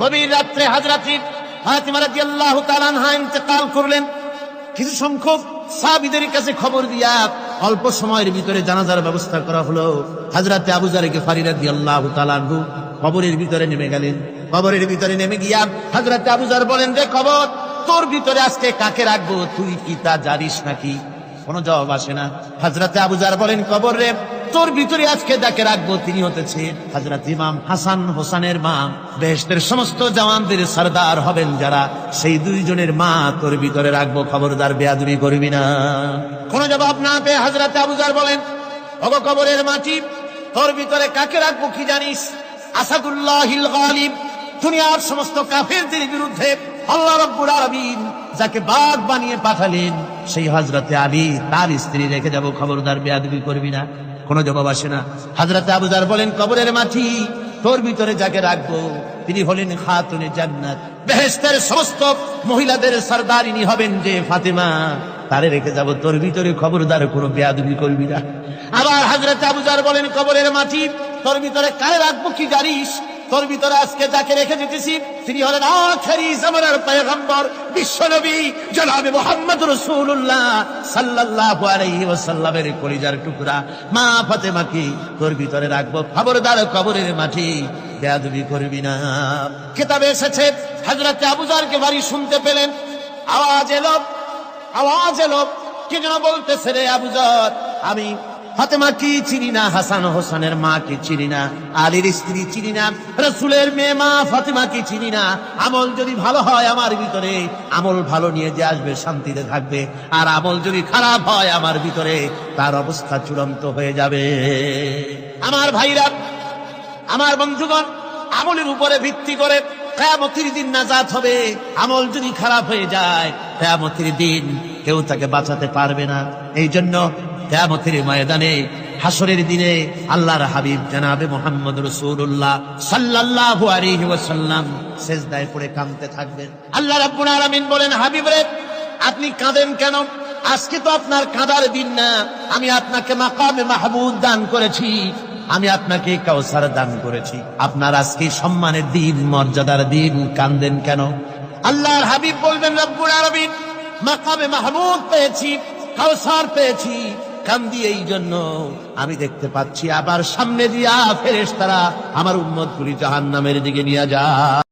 গভীর রাত্রে হযরত ফাতিমা রাদিয়াল্লাহু তাআলা আনহা ইন্তেকাল করলেন। কিছু সংখ্যক সাহাবীদের কাছে খবর দিয়া অল্প সময়ের ভিতরে জানাজার ব্যবস্থা করা হলো। হযরত আবু যর গিফারী রাদিয়াল্লাহু তাআলা আনহু কবরের ভিতরে নেমে গেলেন। কবরের ভিতরে নেমে গিয়া হযরত আবু যর বলেন, রে কবর, তোর ভিতরে আজকে কাকে রাখবো, তুই কি তা জানিস নাকি? কোনো জবাব আসে না। হযরত আবু যর বলেন, কবর রে, তোর ভিতরে আজকে যাকে রাখবো তিনি হতেছে হযরত ইমাম হাসান হোসেনের মা। বেহেশতের সমস্ত জওয়ানদের সরদার হবেন যারা, সেই দুইজনের মা তোর ভিতরে রাখবো, খবরদার বেয়াদবি করবি না। কোনো জবাব না পেয়ে হযরত আবু যর বলেন, ওগো কবরের মাটি, তোর ভিতরে কাকে রাখবো কি জানিস? আসাদুল্লাহিল গালিব, দুনিয়ার সমস্ত কাফেরদের বিরুদ্ধে আল্লাহ রাব্বুল আলামিন যাকে বাঘ বানিয়ে পাঠালেন, সেই হযরতে আলী তার স্ত্রী রেখে যাব, খবরদার বেয়াদবি করবি না। কোনো জবাব আসে না। হযরত আবু যর বলেন, কবরের মাটি, তোর ভিতরে যাকে রাখবো তিনি হলেন খাতুনে জান্নাত, বেহেশতের সমস্ত মহিলাদের সরদারিনী হবেন যে ফাতেমা, তারে রেখে যাব, তোর ভিতরে খবরদার কোনো বেয়াদবি করবি না। আবার হযরত আবু যর বলেন, কবরের মাটি, তোর ভিতরে কারে রাখবো কি জানিস? তোর ভিতরে আজকে যাকে রেখে যেতেছি তিনি হলেন আখেরি জামানার পয়গম্বর বিশ্বনবী জনাবে মুহাম্মদ রাসূলুল্লাহ সাল্লাল্লাহু আলাইহি ওয়াসাল্লামের কলিজার টুকরা মা ফাতেমাকে তোর ভিতরে রাখবো, খবরদার কবরের মাটি বেয়াদবি করবি না। কিতাবে এসেছে হযরত আবু যরকে বাড়ি শুনতে পেলেন, আওয়াজ এলো, কি যেন বলতেছে, রে আবু যর, আমি ফাতেমা কি চিনি না, হাসান হোসেনের মা কি চিনি না, আলীর স্ত্রী চিনি না, রাসূলের মেয়ে মা ফাতেমা কি চিনি না। আমল যদি ভালো হয় আমার ভিতরে, আমল ভালো নিয়ে যে আসবে শান্তিতে থাকবে, আর আমল যদি খারাপ হয় আমার ভিতরে, তার অবস্থা চূড়ান্ত হয়ে যাবে। আমার ভাইরা, আমার বন্ধুগণ, আমলের উপরে ভিত্তি করে কিয়ামতের দিন নাজাত হবে। আমল যদি খারাপ হয়ে যায়, কিয়ামতের দিন কেউ তাকে বাঁচাতে পারবে না। এই জন্য কিয়ামতের ময়দানে, হাসরের দিনে আল্লাহর হাবিব জনাবে মুহাম্মদ রাসূলুল্লাহ সাল্লাল্লাহু আলাইহি ওয়াসাল্লাম সিজদায় পড়ে কাঁদতে থাকবেন। আল্লাহ রাব্বুল আলামিন বলেন, হাবিব রে, আপনি কাঁদেন কেন? আজকে তো আপনার কাঁদার দিন না, আমি আপনাকে মাকামে মাহমুদ দান করেছি, আমি আপনাকে কাউসার দান করেছি, আপনার আজকে সম্মানের দিন, মর্যাদার দিন, কাঁদেন কেন? আল্লাহর হাবিব বলবেন, রব্বুল আলামিন, মাকামে মাহমুদ পেয়েছি, কাউসার পেয়েছি, কান্দি এই জন্য আমি দেখতে পাচ্ছি আবার সামনে দিয়া ফেরেশতারা আমার উম্মতগুলি জাহান্নামের দিকে নিয়ে যায়।